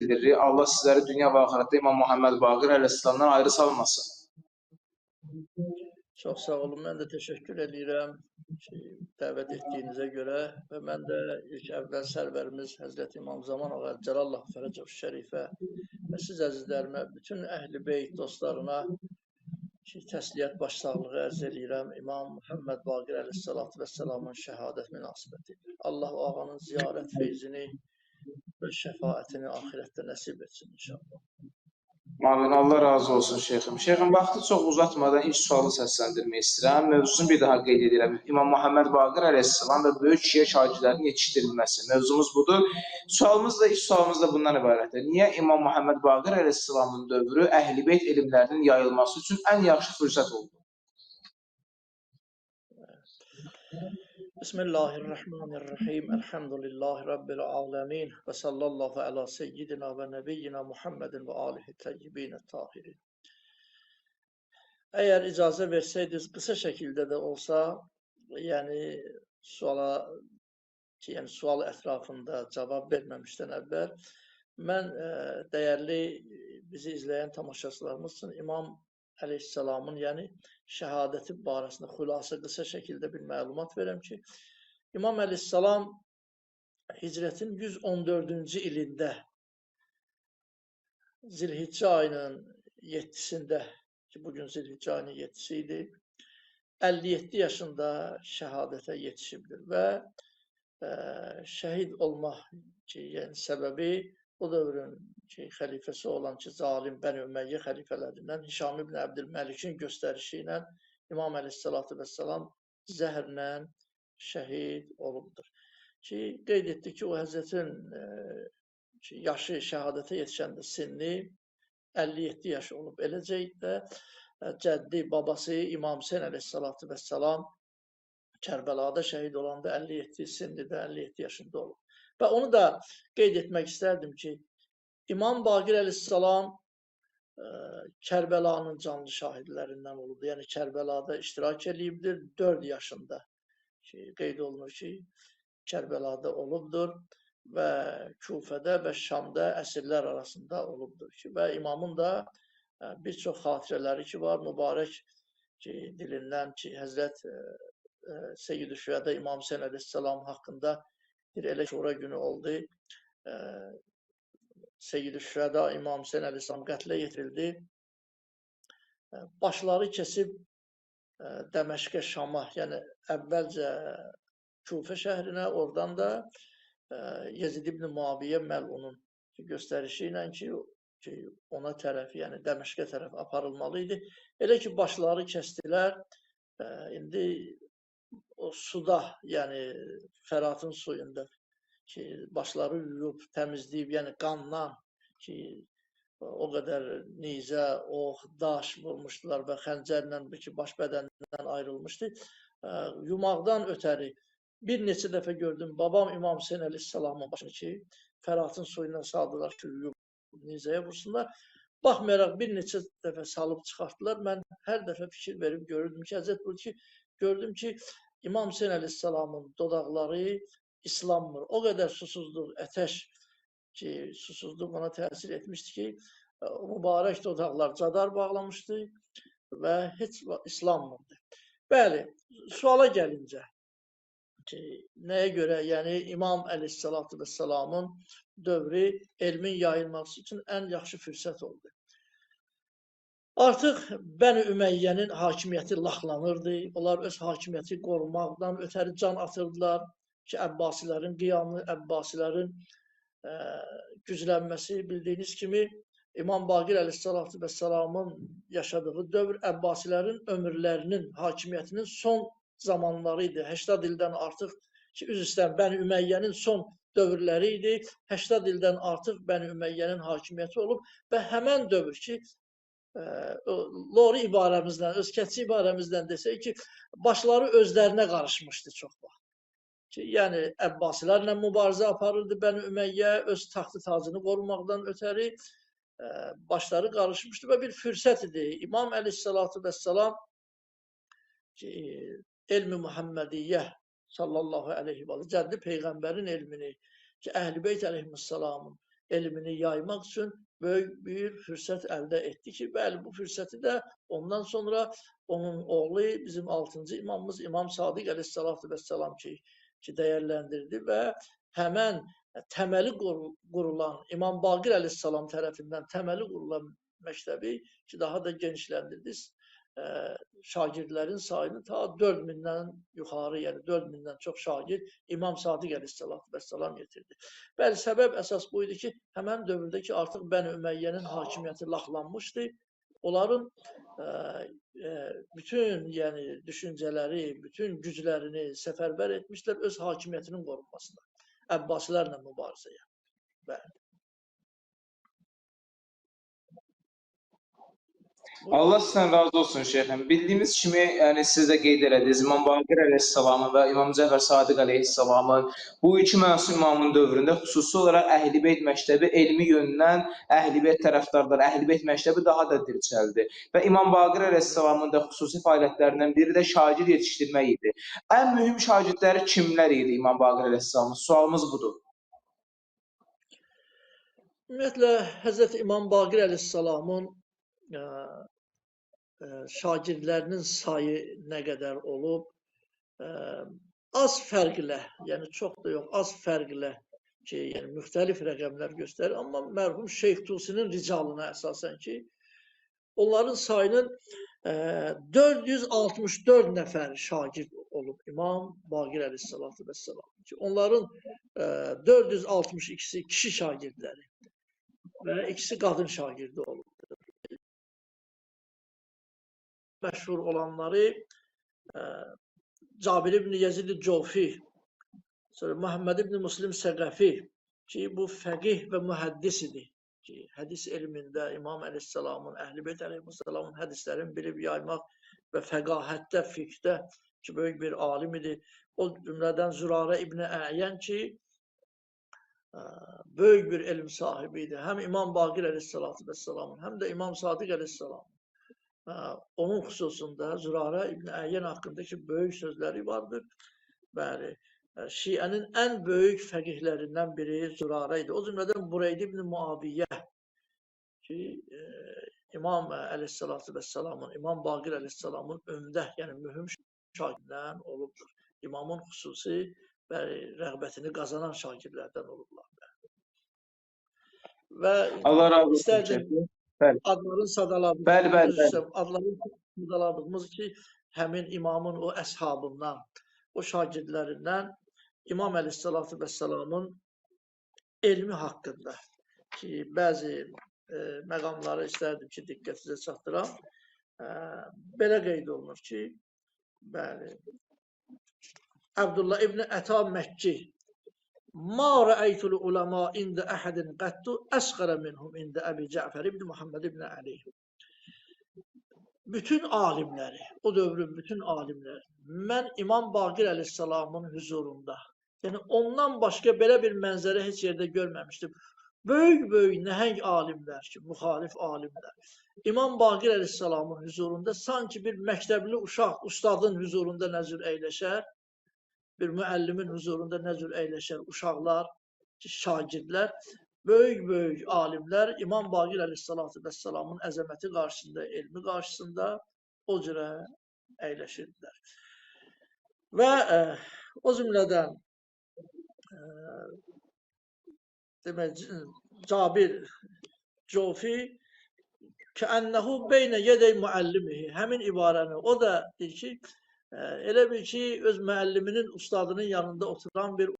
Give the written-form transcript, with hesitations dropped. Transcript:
bildirir. Allah sizləri dünya və axirətdə İmam Muhammed Baqir Əleyhisselamdan ayrı salmasın. Çox sağ olun. Mən də təşəkkür edirəm dəvət etdiyinizə görə və mən də ilk əvvəl sərvərimiz Həzrəti İmam Zaman Ağa Cəlallah Fərəcəv Şərifə və siz əzizlərimə, bütün əhl-i beyt dostlarına təsliyyət başsağlığı ərz edirəm. İmam Muhammed Baqir Əleyhissalatu vəssalamın şəhadət münasibəti. Allah o ağanın ziyarət feyzini və şəfaətini axirətdə nəsib etsin inşallah. Amin. Allah razı olsun şeyxim. Şeyxim, vaxtı çox uzatmadan ilk sualı səsləndirmək istəyirəm. Mövzusunu bir daha qeyd edirəm. İmam Muhammed Baqir Əleyhisselam və böyük şiə şagirdlərinin yetişdirilməsi. Mövzumuz budur. İlk sualımız da bundan ibarətdir. Niyə İmam Muhammed Baqir Əleyhisselamın dövrü Əhl-i Beyt elmlərinin yayılması üçün ən yaxşı fürsət oldu? Bismillahirrahmanirrahim. Elhamdülillahi Rabbil alemin. Və sallallahu ala seyyidina və nebiyyina Muhammedin və alihi təyyibinə tahirin. Əgər icazə versəydiniz, qısa şəkildə də olsa, yəni sual ətrafında cavab verməmişdən əvvəl, mən dəyərli bizi izləyən tamaşaçılarımız üçün İmam Əleyhisselamın, yəni şəhadəti barəsində xülasə qısa şəkildə bir məlumat verəm ki, İmam Əleyhisselam hicrətin 114-cü ilində Zilhiccə ayının 7-sində, ki bugün Zilhiccə ayının 7-si idi, 57 yaşında şəhadətə yetişibdir və şəhid olmaq yəni səbəbi o dövrün xəlifəsi olan ki, zalim Bəni Ümeyyə xəlifələrindən Hişam ibn Əbdülməlikin göstərişi ilə İmam Əleyhissalatu vəssalam zəhərlə şəhid olubdur. Ki, qeyd etdi ki, o Həzrətin yaşı şəhadətə yetişəndə sinni 57 yaş olub. Eləcək də cəddi babası İmam Hüseyn Əleyhissalatu vəssalam Kərbəlada şəhid olanda 57 sinnidə 57 yaşında olub. Və onu da qeyd etmək istərdim ki, İmam Baqir Əleyhissalam Kərbəlanın canlı şahidlərindən olubdur. Yəni Kərbəlada iştirak edibdir 4 yaşında. Qeyd olunur ki, Kərbəlada olubdur və Küfədə və Şamda əsirlər arasında olubdur ki, və imamın da bir çox xatirələri ki var, mübarək dilindən ki, Həzrət Seyyid-i Şühədə İmam Hüseyn Əleyhisselam haqqında bir elə şura günü oldu. Seyyid-i Şühədə İmam Hüseyn Əleyhisselam qətlə yetirildi. Başları kesib Dəməşqə, Şama, yəni əvvəlcə Küfə şəhrinə, oradan da Yezid ibn Muaviyyə Məlunun göstərişi ilə ki, ona tərəf, yəni Dəməşqə tərəf aparılmalı idi. Elə ki, başları kəsdilər, indi o suda, yəni Fəratın suyunda ki, başları yuyub, təmizləyib, yəni qandan ki, o qədər nizə, ox, daş vurmuşdular və xəncərlə ki, baş bədənindən ayrılmışdı. Yumaqdan ötəri bir neçə dəfə gördüm, babam İmam Hüseyn Əleyhisselamın başını ki, Fəratın suyundan saldılar ki, yuyub nizəyə vursunlar. Baxmayaraq bir neçə dəfə salıb çıxartdılar. Mən hər dəfə fikir verib görürdüm ki, Həzrət budur ki, gördüm ki, İmam Hüseyn Əleyhisselamın dodaqları İslanmır. O qədər susuzluq, ətəş ki, susuzluq ona təsir etmişdi ki, mübarək dodaqlar cadar bağlamışdı və heç İslanmırdı. Bəli, suala gəlincə ki, nəyə görə, yəni İmam Əleyhissalatu vəssalamın dövrü elmin yayılması üçün ən yaxşı fürsət oldu. Artıq Bəni Üməyyənin hakimiyyəti laxlanırdı. Onlar öz hakimiyyəti qorumaqdan ötəri can atırdılar ki, Əbbasilərin qiyamı, Əbbasilərin güclənməsi bildiyiniz kimi İmam Baqir Əleyhissalatu vəssalamın yaşadığı dövr Əbbasilərin ömürlərinin, hakimiyyətinin son zamanları idi. 80 ildən artıq ki, üzr istəyirəm, Bəni Üməyyənin son dövrləri idi. 80 ildən artıq Bəni Üməyyənin hakimiyyəti olub və həmən dövr ki, Lori ibarəmizdən, öz keçi ibarəmizdən desək ki, başları özlərinə qarışmışdı çox vaxt. Yəni, Əbbasilərlə mübarizə aparırdı Bəni Ümeyyə, öz taxtı tacını qorumaqdan ötəri başları qarışmışdı və bir fürsət idi. İmam Əleyhissalatu vəssalam ki, elmi Muhammediyyə sallallahu aleyhi və cəddi Peyğəmbərin elmini ki, Əhl-i Beyt əleyhissalamın elmini yaymaq üçün böyük bir fürsət əldə etdi ki, bəli, bu fürsəti də ondan sonra onun oğlu bizim 6-cı imamımız İmam Sadiq əleyhissalatu vesselam ki dəyərləndirdi və həmən təməli qurulan İmam Baqir əleyhissalam tərəfindən təməli qurulan məktəbi ki, daha da genişləndirdi. Şagirdlərin sayını ta 4000-dən yuxarı, yəni 4000-dən çox şagird İmam Sadiq əleyhissalatu vesselam yetirdi. Bəli, səbəb əsas bu idi ki, həmən dövrdə ki, artıq Bəni Üməyyənin hakimiyyəti laxlanmışdı. Onların bütün yəni düşüncələri, bütün güclərini səfərbər etmişlər öz hakimiyyətinin qorunmasına. Əbbasilərlə mübarizəyə. Bəli. Allah sizdən razı olsun şeyxim. Bildiyimiz kimi, yəni siz də qeyd elədiniz, İmam Baqir əleyhissalamın və İmam Cəfər Sadiq əleyhissalamın bu iki məsum imamın dövründə xüsusi olaraq Əhl-i Beyt məktəbi elmi yöndən Əhl-i Beyt tərəfdarları, Əhl-i Beyt məktəbi daha da dirçəldi. Və İmam Baqir əleyhissalamın da xüsusi fəaliyyətlərindən biri də şagird yetişdirmək idi. Ən mühüm şagirdləri kimlər idi İmam Baqir əleyhissalamın? Sualımız budur. Ümumiyyətlə, Həzrət İmam Baqir əleyhissalamın şagirdlərinin sayı nə qədər olub, az fərqlə, yəni çox da yox, az fərqlə ki, yəni müxtəlif rəqəmlər göstərir, amma mərhum Şeyx Tusinin ricalına əsasən ki, onların sayının 464 nəfər şagird olub İmam Baqir əleyhissalatu vesselam. Onların 462-si kişi şagirdləri və ikisi qadın şagirdi olub. Məşhur olanları Cabir ibn Yezid Cavfi, sonra Muhammed ibn Muslim Səqəfi ki, bu fəqih və mühəddis idi ki, hədis elmində İmam əleyhissalamın, Əhl-i Beyt əleyhissalamın hədislərini bilib yaymaq və fəqahətdə, fiqhdə ki, böyük bir alim idi. O cümlədən Zürarə ibn Əyən ki, böyük bir elm sahibi idi. Həm İmam Baqir əleyhissalatu vesselamın, həm də İmam Sadiq əleyhissalamın. Onun xüsusunda Zürarə ibn Əyən haqqındakı böyük sözləri vardır. Bəli, Şiənin ən böyük fəqihlərindən biri Zürarə idi. O cümlədən Bureyd ibn Muaviyyə ki, İmam əleyhissalatu vesselamın, İmam Baqir əleyhissalamın ömdə, yəni mühüm şagirdlərdən olubdur. İmamın xüsusi rəğbətini qazanan şagirdlərdən olublar. Və Allah razı olsun. Adların sadaladığımız ki, həmin imamın o əshabından, o şagirdlərindən İmam əleyhissalatu vesselamın elmi haqqında ki, bəzi məqamları istərdim ki, diqqətinizə çatdıram. Belə qeyd olunur ki, bəli, Abdullah ibn Əta Məkki Ma rəəytul uləma ində əhədin qəttu əsqərə minhum ində Əbi Cəfər ibn Muhammed ibn Ali. Bütün alimləri, o dövrün bütün alimləri, mən İmam Baqir əleyhissalamın huzurunda, yəni ondan başqa belə bir mənzərə heç yerdə görməmişdim. Böyük nəhəng alimlər ki, müxalif alimlər, İmam Baqir əleyhissalamın huzurunda sanki bir məktəbli uşaq, ustadın huzurunda nəzür əyləşər, bir müəllimin huzurunda nəzür əyləşər uşaqlar, şagirdlər, böyük alimlər İmam Baqir əleyhissalatu vesselamın əzəməti qarşısında, elmi qarşısında o cürə əyləşirdilər. Və o cümlədən demək, Cabir Cavfi kəənnəhu beynə yedəy müəllimihi, həmin ibarəni o da deyir ki, elə bil ki, öz müəlliminin, ustadının yanında oturan bir